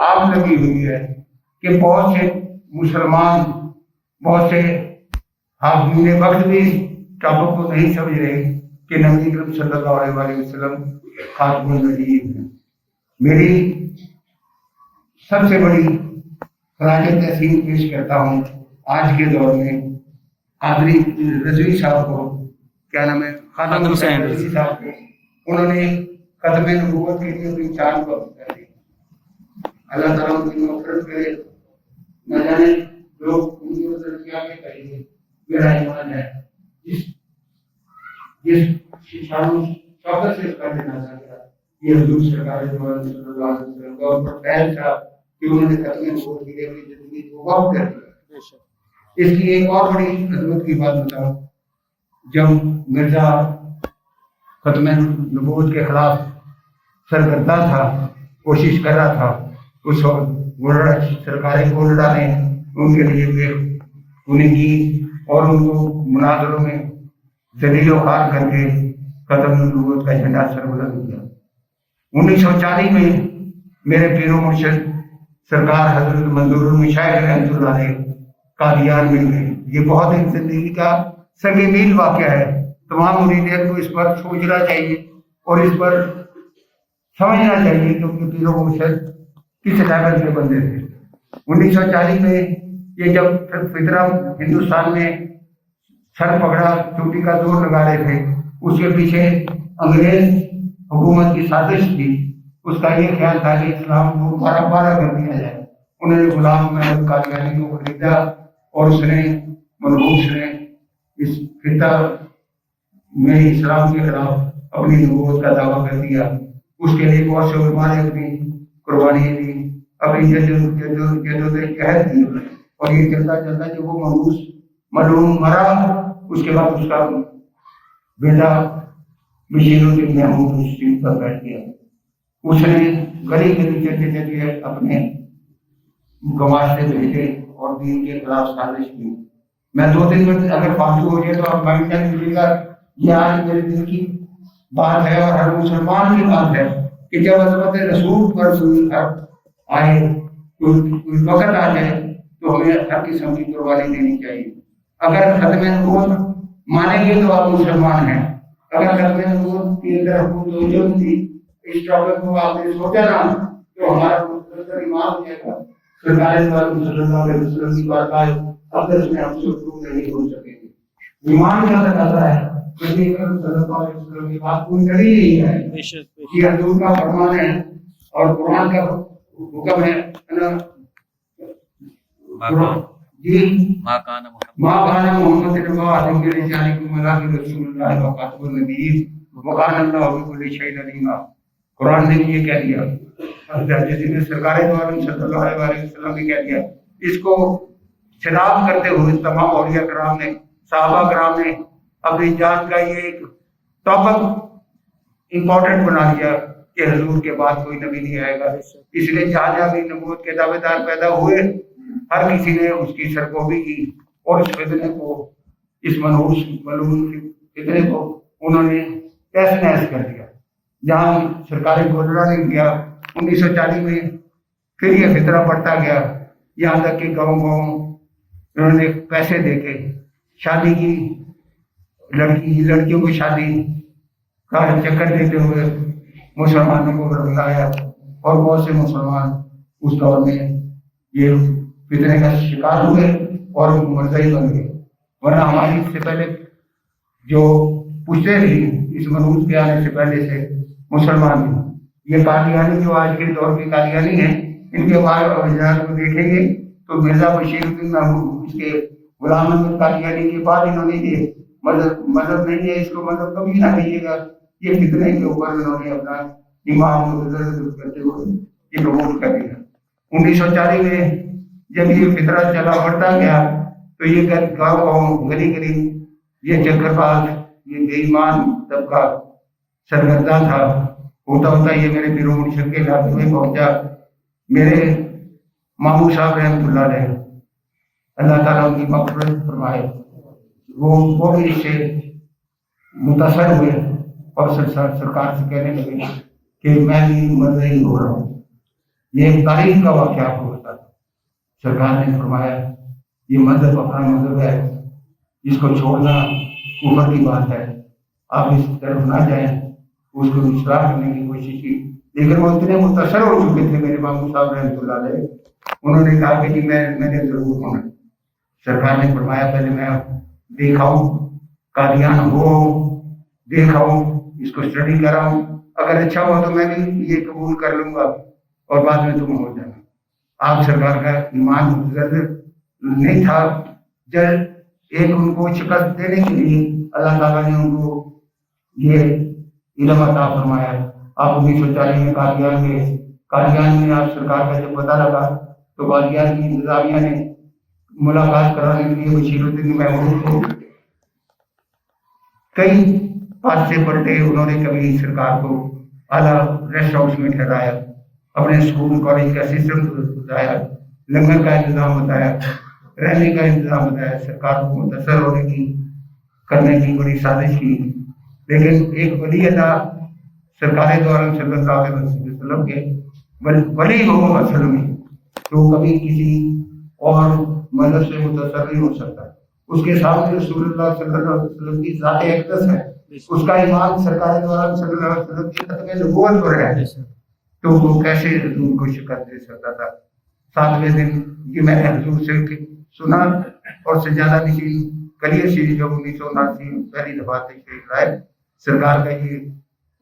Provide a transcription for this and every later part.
आग लगी हुई है कि बहुत से मुसलमान, बहुत से हाकिम वक्त भी टॉपिक को नहीं समझ रहे कि नबी करीम सल्लल्लाहु अलैहि वसल्लम खातमुन नबीय्यीन हैं। मेरी सबसे बड़ी खराज तहसीन पेश करता हूँ आज के दौर में कादरी रजवी साहब को, क्या नाम है, खादम हुसैन रजवी साहब को। उन्होंने खत्म नबूवत के लिए अपनी जान को कर दी। अल्लाह ताला उनकी मग़फ़िरत करे। न जाने लोग उनकी वजह क्या करेंगे। मेरा ईमान है जिस शिक्षाओं शौकत से कर देना चाहता ये हुजूर सरकार सल्लल्लाहु अलैहि वसल्लम का ऊपर फैल था कि उन्होंने खत्म नबूवत के लिए अपनी जिंदगी को वक़्फ कर दिया। इसकी एक और बड़ी अजमत की बात बताऊं, जब मिर्जा खत्म नबूवत के खिलाफ सरगर्दा था, कोशिश कर रहा था, उस वक्त सरकारी गोल्डा ने उनके लिए उन्हें की और उनको मुनाजरों में दलील खार करके खत्म नबूवत का झंडा सरबुलंद किया। 1940 में मेरे पीरो मुर्शिद सरकार हजरत मंजूरुल मशाइख रहमतुल्लाह अलैह कादियान में गए। ये बहुत एक जिंदगी का संग मील वाक़या है। तमाम मुरीदीन को इस पर सोचना चाहिए और इस पर समझना चाहिए क्योंकि पीरो मुर्शिद किस लेवल के बंदे थे। 1940 में ये जब फितरा हिंदुस्तान में सर पकड़ा, चोटी का जोर लगा रहे थे, उसके पीछे अंग्रेज हुकूमत की साजिश थी। उसका ये ख्याल था कि इस्लाम को बारह कर दिया जाए। उन्होंने गुलाम अहमद कादियानी को खरीदा और उसने मनहूस ने इस फिता में इस्लाम के खिलाफ अपनी नबूवत का दावा कर दिया। उसके लिए बहुत से उलमा ने अपनी कुर्बानी दी, अपनी जद्दोजहद दी और ये चलता चलता जब वो मनहूस मलूम मरा, उसके बाद उसका बेटा बशीरुद्दीन महमूद उस सीट पर बैठ गया। उसने गली गली चलते चलते अपने गवाशे भेजे और दीन के खिलाफ साजिश की। मैं 2-3 मिनट अगर फालतू हो जाए तो आप माइंड मिलेगा। ये आज मेरे दिल की बात है और हर मुसलमान की बात है कि जब अज़मत रसूल पर आए, कोई वक्त आ जाए तो हमें हर किस्म की कुर्बानी देनी चाहिए। अगर खत्म नबूवत मानेंगे तो आप मुसलमान हैं। अगर खत्म नबूवत की तरफ तवज्जो थी, इस टॉपिक को आपने सोचा ना, तो हमारा मुस्तक़बिल ईमान हो जाएगा। सरकार सल्लल्लाहु अलैहि वसल्लम की बात आए अब तक में हम शुरू नहीं हो सकेंगे। ईमान क्या कहता है कि सल्लल्लाहु अलैहि वसल्लम की बात कोई नई नहीं है, ये हजूर का फरमान है और कुरान का हुक्म है ना जी। माँ काना मोहम्मद आदम के रिसाले को मला के रसूलुल्लाह व खातमुन नबीय्यीन व काना अल्लाहु बिकुल्लि शैइन अलीमा। कुरान ने ये कह दिया, जिसने सरकार दो आलम सल्लल्लाहु अलैहि वसल्लम ने कह दिया। इसको खिलाफ करते हुए तमाम औलिया कराम ने, सहाबा कराम ने अपनी जान का ये एक टॉपिक इम्पोर्टेंट बना दिया कि हजूर के बाद कोई नबी नहीं आएगा। इसलिए जहाँ जहाँ भी नबूवत के दावेदार पैदा हुए, हर किसी ने उसकी सरकोबी की और इस फितने को, इस मनहूस मलून फितने को उन्होंने तहस नहस कर दिया। जहाँ सरकारी गोलरा ने किया 1940 में, फिर ये फितरा बढ़ता गया, यहाँ तक कि गाँव गाँव उन्होंने पैसे देके शादी की, लड़कियों को शादी का चक्कर देते हुए मुसलमानों को बरगलाया और बहुत से मुसलमान उस दौर में ये फितने का शिकार हुए और मरज़ई बन गए। वरना हमारी इससे पहले जो पूछते थे इस मनहूस के आने से पहले से मुसलमान, ये कादियानी जो आज के दौर के कादियानी हैं, इनके बारे को देखेंगे तो मिर्जा बशीरुद्दीन महमूद, इसके गुलाम अहमद कादियानी के बाद इन्होंने ये मजहब नहीं है, इसको मजहब कभी ना कहिएगा, ये फितने के ऊपर इन्होंने अपना इमाम करते हुए ये कबूल कर दिया। 1940 में जब ये फितरा चला बढ़ता गया तो ये गाँव गाँव गली गली ये चक्करबाज, ये बेईमान तबका सरगर्दा था। होता होता ये मेरे पीरो मुर्शिद के इलाके में पहुंचा। मेरे मामू साहब रहमतुल्लाह अलैह, अल्लाह ताला उनकी मग़फ़िरत फरमाए, वो भी इससे मुतासर हुए और सरकार से कहने लगे कि मैं भी मरज़ई हो रहा हूँ। یہ ایک تاریخ کا واقعہ آپ کو بتا دوں. سرکار نے فرمایا یہ مذہب اپنا مذہب ہے، اس کو چھوڑنا کفر کی بات ہے، آپ اس طرف نہ جائیں. اس کو اصلاح کرنے کی کوشش کی، لیکن وہ اتنے متاثر ہو چکے تھے میرے ماموں صاحب رحمۃ اللہ علیہ، انہوں نے کہا کہ جی میں نے ضرور ہونا. سرکار نے فرمایا پہلے میں دیکھاؤں قادیان ہو، دیکھاؤں اس کو اسٹڈی کراؤں، اگر اچھا ہوا تو میں بھی یہ قبول کر لوں گا اور بعد میں تم ہو جانا. آپ سرکار کا ایمان متضرر نہیں تھا. جب ایک ان کو شکست دینے کے لیے اللہ تعالیٰ نے ان کو یہ علم عطا فرمایا. آپ 1940 میں قادیان گئے. قادیان میں آپ سرکار کا جب پتہ لگا تو قادیان کی انتظامیہ نے ملاقات کرانے کے لیے بشیر الدین محمود کو کئی حادثے پلٹے. انہوں نے کبھی سرکار کو اعلیٰ ریسٹ ہاؤس میں ٹھہرایا، اپنے اسکول کالج کا سسٹم بتایا، لنگر کا انتظام بتایا، رہنے کا انتظام بتایا، سرکار کو متاثر ہونے کی کرنے کی بڑی سازش کی. لیکن ایک ولی اللہ سرکار دو عالم صلی اللہ علیہ وسلم کے ولی ہو اصل میں تو کبھی کسی اور مذہب سے متاثر نہیں ہو سکتا. اس کے سامنے رسول اللہ صلی اللہ علیہ وسلم کی ذات اقدس ہے، اس کا ایمان سرکار دو عالم صلی اللہ علیہ وسلم کی ختم نبوت پر ہے، تو وہ کیسے حضور کو شکست دے سکتا تھا. 7ویں دن یہ میں نے حضور سے سنا اور سجادہ نشین کلیئر شریف جب 1979 میں پہلی دفعہ تشریف لائے، سرکار کا یہ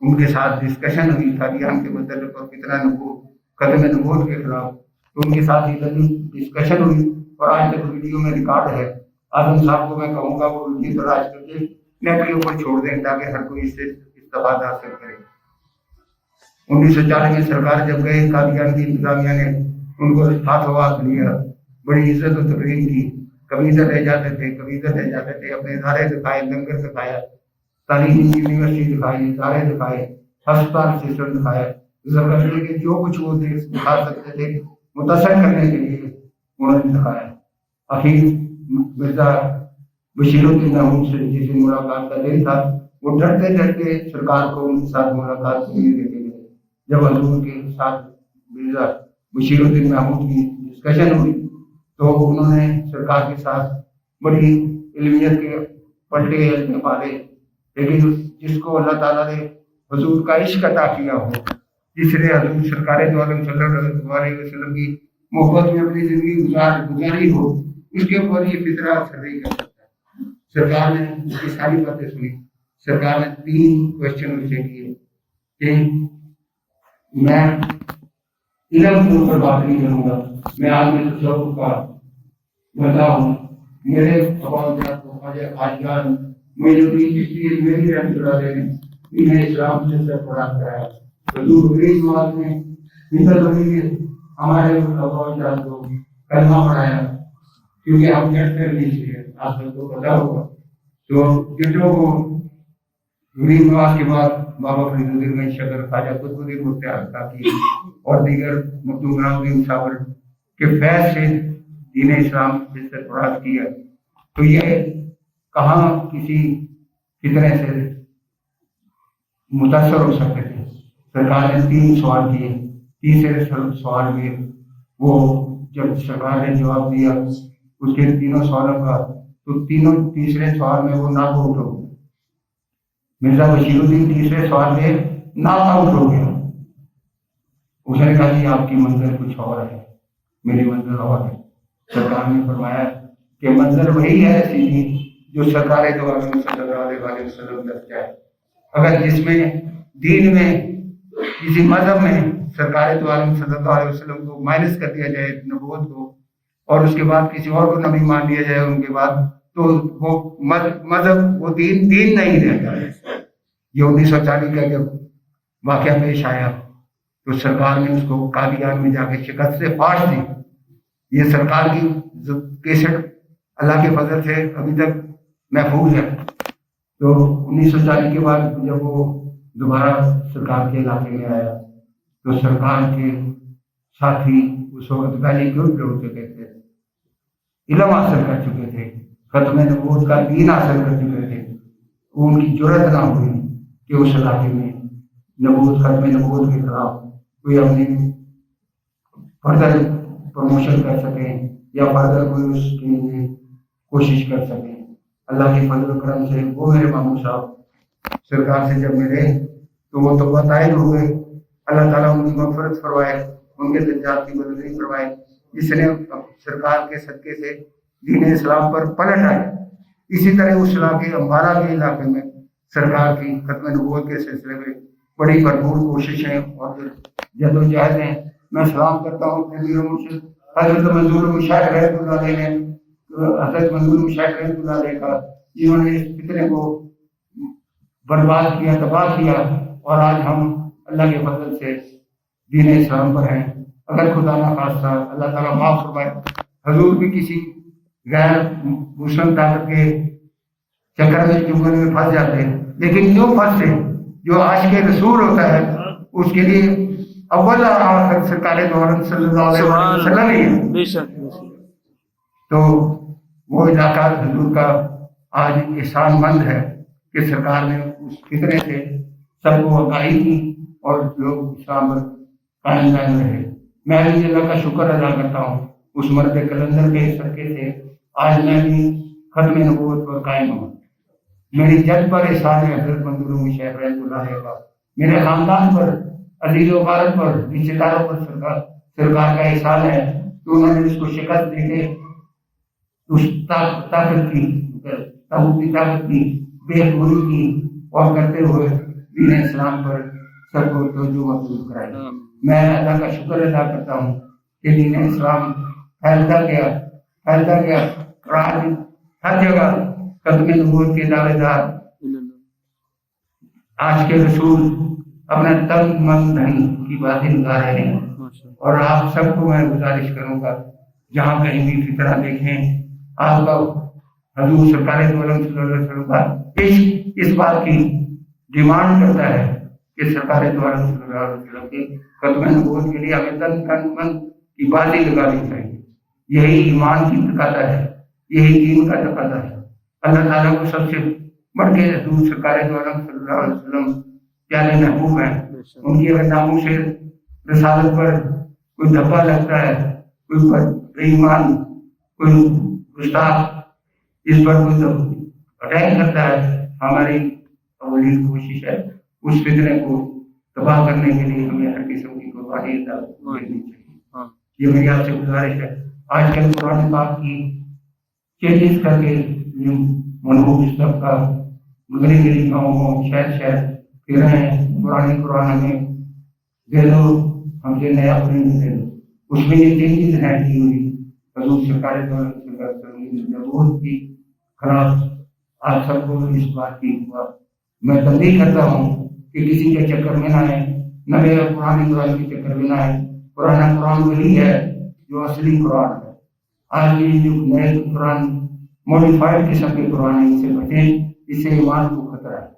ان کے ساتھ ڈسکشن ہوئی قادیان کے متعلق اور کتنا ختم نبوت کے خلاف، تو ان کے ساتھ یہ ڈسکشن ہوئی اور آج تک ویڈیو میں ریکارڈ ہے. آدم صاحب کو میں کہوں گا وہ ویڈیو تلاش کر کے نیٹ کے اوپر چھوڑ دیں تاکہ ہر کوئی اس سے استفادہ حاصل کرے. 1940 میں سرکار جب گئے قادیان کی انتظامیہ نے ان کو ہاتھوں ہاتھ لیا، بڑی عزت و تقریم کی. کبھی ادھر رہ جاتے تھے، کبھی ادھر رہ جاتے تھے، اپنے ادارے دکھائے، لنگر دکھایا، تعلیمی یونیورسٹی دکھائی، ادارے دکھائے، ہسپتال سسٹم دکھایا، ضرورت کے جو کچھ وہ دکھا سکتے تھے متاثر کرنے کے لیے انہوں نے دکھایا. آخر مرزا بشیر الدین محمود سے جس سے ملاقات کا دن تھا، وہ ڈرتے ڈرتے سرکار کو ان کے ساتھ ملاقات نہیں دیتے گئے. جب حضور کے ساتھ مرزا بشیر الدین محمود کی ڈسکشن ہوئی تو انہوں نے سرکار کے ساتھ بڑی علمیت کے پلٹے علم پالے. لیکن جس کو اللہ تعالیٰ نے حضور کا عشق عطا کیا ہو، جس نے حضور سرکار دو عالم صلی اللہ علیہ وسلم کی محبت میں اپنی زندگی گزاری ہو، اس کے اوپر یہ فطرہ اثر نہیں کر سکتا. سرکار نے اس کی ساری باتیں سنی. سرکار نے 3 کوشچن ان سے کیے کہ میں علم کے اوپر بات نہیں کروں گا، میں آپ میں تصوف کا بندہ ہوں. میرے خاجان میری رحمت اللہ علیہ نے انہیں اسلام سے سرفراز کرایا. حضور میری جماعت میں ہمارے خواجات کو کلمہ پڑھایا، کیونکہ ہم نیٹ کر لیجیے آپ سب کو پتا ہوگا. تو جٹوں کو غریب نواز کے بعد بابا فرید الدین گنج شکر، خواجہ قطب الدین مختار کاکی اور دیگر مخدوم غلام الدین صابر کے فیض سے دین اسلام سے سرفراز کیا. تو یہ کہاں کسی فتنے سے متاثر ہو سکتے تھے. سرکار نے 3 سوال کیے. تیسرے سوال میں وہ جب سرکار نے جواب دیا اس کے 3 سوالوں کا، تو تیسرے سوال میں وہ ناک آؤٹ ہو گیا. مرزا بشیر الدین تیسرے سوال میں ناک آؤٹ ہو گیا. اس نے کہا جی آپ کی منزل کچھ اور ہے، میری منزل اور ہے. سرکار نے فرمایا کہ منزل وہی ہے سیدھی جو سرکار دو عالم صلی اللہ علیہ وسلم تک جائے. اگر جس میں دین میں کسی مذہب میں سرکار دو عالم صلی اللہ علیہ وسلم کو مائنس کر دیا جائے نبوت کو، اور اس کے بعد کسی اور کو نبی مان لیا جائے ان کے بعد، تو وہ مذہب وہ دین نہیں رہتا ہے. یہ 1940 کا جب واقعہ پیش آیا تو سرکار نے اس کو قادیان میں جا کے شکست سے پاش دی. یہ سرکار کی کیسٹ اللہ کے فضل سے ابھی تک محفوظ ہے. تو 1940 کے بعد جب وہ دوبارہ سرکار کے علاقے میں آیا تو سرکار کے ساتھی اس وقت پہلے گروپ ہو چکے تھے، علم حاصل کر چکے تھے، ختم نبوت کا دین حاصل کر چکے تھے. ان کی جرأت نہ ہوئی کہ اس علاقے میں ختم نبوت کے خلاف کوئی اپنی फर्दर प्रमोशन कर सकें या फर्दर कोई उसके लिए कोशिश कर सकें। अल्लाह के फजल करम से वो मेरे मामू साहब सरकार से जब मिले तो वो तौबा तायब हो गए। अल्लाह ताला उनकी मग़फ़िरत फरमाए, उनके दर्जात की बुलंदी फरमाए, जिसने सरकार के सदक़े से दीन इस्लाम पर पलट आए। इसी तरह उस इलाके अम्बारा के इलाके में सरकार की खत्म नबूवत के सिलसिले में बड़ी भरपूर कोशिशें और जदोजहद हैं। मैं सलाम करता हूँ अपने मीर मुर्शिद हज़रत मंजूर मुशाहिद रहमतुल्लाह अलैह ने, हज़रत मंजूर मुशाहिद रहमतुल्लाह अलैह का, जिन्होंने इस फितने को बर्बाद किया, तबाह किया, और आज हम अल्लाह के फजल से दीन इस्लाम पर हैं। अगर खुदा ना खास्ता अल्लाह ताला माफ़ फरमाए, हजूर भी किसी गैर मुस्लिम ताकत के चक्कर में चुंगल में फंस जाते हैं, लेकिन क्यों फंसते? जो आशिक़ रसूल होता है उसके लिए अव्वल और आखिर सरकार दो आलम सल्लल्लाहु अलैहि वसल्लम ही है। बेशक। तो वो इलाका हजूर का आज एहसानमंद है कि सरकार ने उस फितने से सबको आगाही की और लोग इस्लाम पर कायम रहे। मैं भी अल्लाह का शुक्र अदा करता हूँ उस मर्द कलंदर के सदक़े से आज मैं भी खत्म नबूवत पर कायम हूँ। मेरी जद पर एहसान है हज़रत मंजूर मुशाहिद रहमतुल्लाह अलैह का, मेरे खानदान पर, अजीज़ व अक़ारिब पर, रिश्तेदारों पर सरकार का एहसान है कि उन्होंने इसको शिकस्त देके उस ताकत की, ताकूती ताकत की बेखुदी की और करते हुए दीन इस्लाम पर सबको तवज्जो मबसूस कराई। मैं अल्लाह का शुक्र अदा करता हूँ कि दीन इस्लाम फैलता गया और आज हर जगह खत्म नबूवत के दावेदार आज के रसूल अपना तन मन धन की बातें निभा रहे हैं। और आप सबको मैं गुजारिश करूंगा, जहाँ कहीं भी फितरा देखें, आपका हजूर सरकार दो आलम सल्लल्लाहु अलैहि वसल्लम का इश्क इस बात की डिमांड करता है कि सरकार दो आलम सल्लल्लाहु अलैहि वसल्लम के खत्म नबूवत के लिए हमें तन मन की बातें लगानी चाहिए। यही ईमान की तकादा है, यही दीन का तकादा है। अल्लाह ताला को सबसे बढ़ के हजूर सरकार दो आलम सल्लल्लाहु अलैहि वसल्लम प्यारे महबूब हैं। उनकी अगर नामों से रसालत पर कोई धब्बा लगता है, कोई पर बेईमान, कोई गुस्ताख इस पर कोई अटैक करता है, हमारी अवली कोशिश है उस फितने को तबाह करने के लिए हमें हर किस्म की कुर्बानी देनी चाहिए। ये मेरी आपसे गुजारिश है। आजकल कुरान पाक की चेंजेस करके मनहूस का गली गाँव शहर फिर रहे हैं, कुरान में दे दो, हमसे नया प्रिंट दे दो, उसमें ये चेंजेस हैं की हुई हजूर सरकार बहुत ही खराब। आज सबको इस बात की मैं तंबीह करता हूँ कि किसी के चक्कर में ना आए, नए कुरान के चक्कर में ना आए। कुरान वही है जो असली कुरान है। आज ये जो नए कुरान मॉडिफाइड किस्म के कुरान है, इसे बचें, इससे ईमान को खतरा है।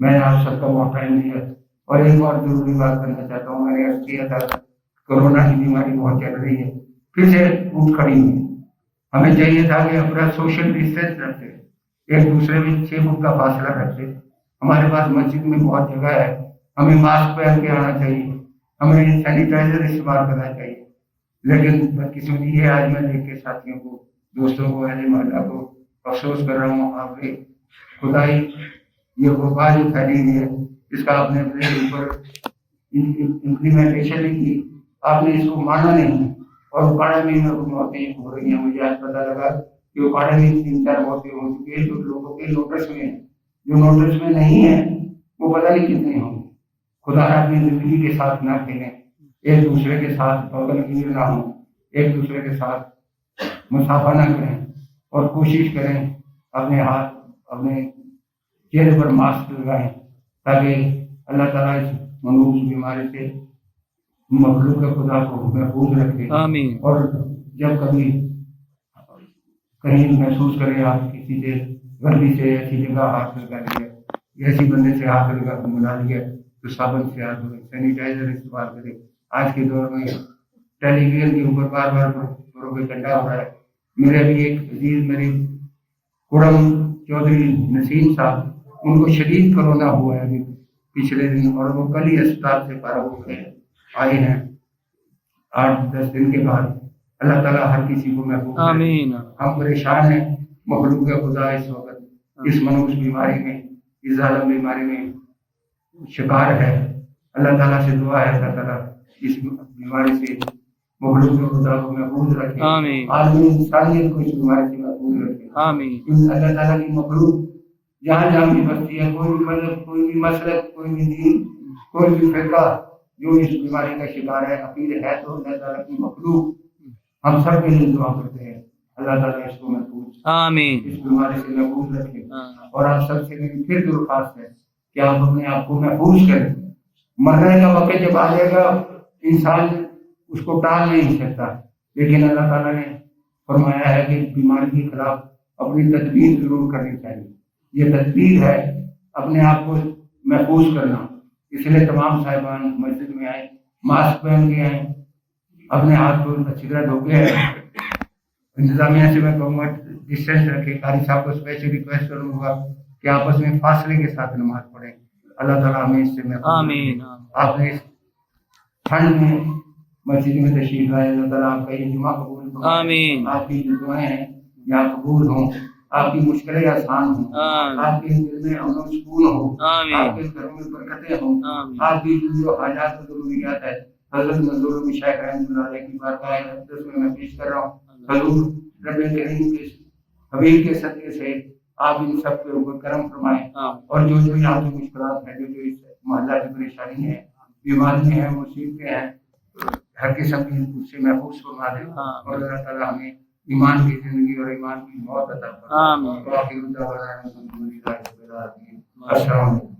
मैंने आप सबका बहुत टाइम दिया और एक और जरूरी बात करना चाहता हूँ। मैंने अर्ज किया था कोरोना की बीमारी बहुत चल रही है, फिर से उठ खड़ी हुई। हमें चाहिए था कि अपना सोशल डिस्टेंस रखते, एक दूसरे में 6 फुट का फासला रखते। हमारे पास मस्जिद में बहुत जगह है, हमें मास्क पहन के आना चाहिए, हमें सैनिटाइजर इस्तेमाल करना चाहिए। लेकिन बदकिस्मती है, आज मैं देख के साथियों को, दोस्तों को, अहले मोहल्ला को अफसोस कर रहा हूँ, आपके खुदाई ये वबा जो फैली हुई है, इसका आपने अपने ऊपर इम्प्लीमेंटेशन नहीं की, आपने इसको माना नहीं। और उकाड़ा में मौतें हो रही हैं। मुझे आज पता लगा कि उकाड़ा में 3-4 मौतें हो चुकी है जो लोगों के नोटिस में है, जो नोटिस में नहीं है वो पता नहीं कितने होंगे। खुदा अपनी जिंदगी के साथ ना खेलें, एक दूसरे के साथ बगलगीर ना हो, एक दूसरे के साथ मुसाफा ना करें और कोशिश करें अपने हाथ अपने चेहरे पर मास्क लगाएं ताकि अल्लाह ताला इस मनहूस बीमारी से मखलूक खुदा को महफूज रखे। आमीन। और जब कभी कहीं महसूस करें आप किसी से गलती से ऐसी जगह हाथ लगा लिया, ऐसी बंदे से हाथ लगा मिला लिया, तो साबुन से हाथ धोए, सैनिटाइजर इस्तेमाल करें। आज के दौर में टेलीविजन के ऊपर बार बार कंडा हो रहा है। मेरे भी एक अजीज मेरी कुरम चौधरी नसीम साहब, उनको शदीद कोरोना हुआ है अभी पिछले दिन, और वो कल ही अस्पताल से फारग हो गए आए हैं। 8-10 दिन के बाद अल्लाह ताला हर किसी को महफूज रखे। آمین हम परेशान हैं, मखलूक खुदा इस वक्त इस मनुष्य बीमारी में, इस जालिम बीमारी में शिकार है। अल्लाह ताला से दुआ है अल्लाह ताला इस बीमारी से मखलूक खुदा को महफूज रखे। آمین आलमी इंसानियत को इस बीमारी से महफूज रखे। آمین इन अल्लाह ताला की मखलूक जहाँ जहाँ भी बसती है, कोई भी मजहब, कोई भी मसलक, कोई भी दीन, कोई भी फिरका जो इस बीमारी का शिकार है, अकीद है, तो अल्लाह ताला की मखलूक हम सब के लिए दुआ करते हैं अल्लाह ताला इसको महफूज آمین इस बीमारी से महफूज रखे। آمین और आप सबसे मेरी फिर दरख्वास्त है कि आप अपने आप को महफूज करें। मरने का वक्त जब आ जाएगा इंसान उसको टाल नहीं सकता, लेकिन अल्लाह ताला ने फरमाया है कि बीमारी के खिलाफ अपनी तदबीर जरूर करनी चाहिए। ये तदबीर है अपने आप को महफूज करना। इसलिए तमाम साहिबान मस्जिद में आए, मास्क पहन के आए, अपने हाथ को अच्छी तरह धो के आए। इंतजामिया से मैं कहूँगा डिस्टेंस रखे। कारी साहब को स्पेशल रिक्वेस्ट करूँगा कि आपस में फासले के साथ नमाज पढ़ें। अल्लाह ताला हमें इससे महफूज آمین रखे। आपने इस ठंड में मस्जिद में तशरीफ लाए, अल्लाह ताला आपका ये जुमा कबूल फरमाए। آمین आपकी जो दुआएं हैं यहाँ कबूल हों, आपकी मुश्किलें आसान हों, آمین आपके दिल में अमन और सुकून हो, آمین आपके घरों में बरकतें हों, آمین आपकी जो हाजात और ज़रूरियात है हज़रत मंजूर में शायख रहमतुल्लाह अलैह की बारगाह अक़दस में मैं पेश कर रहा हूँ। हज़ूर रब्बे करीम के हबीब के सदक़े से आप इन सब के ऊपर करम फरमाएं। آمین और जो जो यहाँ की मुश्किलात हैं, जो जो इस मोहल्ला की परेशानी है, बीमारियाँ हैं, मुसीबतें हैं, हर किस्म की उससे महफूज फरमा दें। और अल्लाह ताला हमें ईमान की जिंदगी और ईमान की मौत अता फरमाए। آمین और आखिर दावाना अल्हम्दुलिल्लाहि रब्बिल आलमीन। अस्सलाम वालेकुम।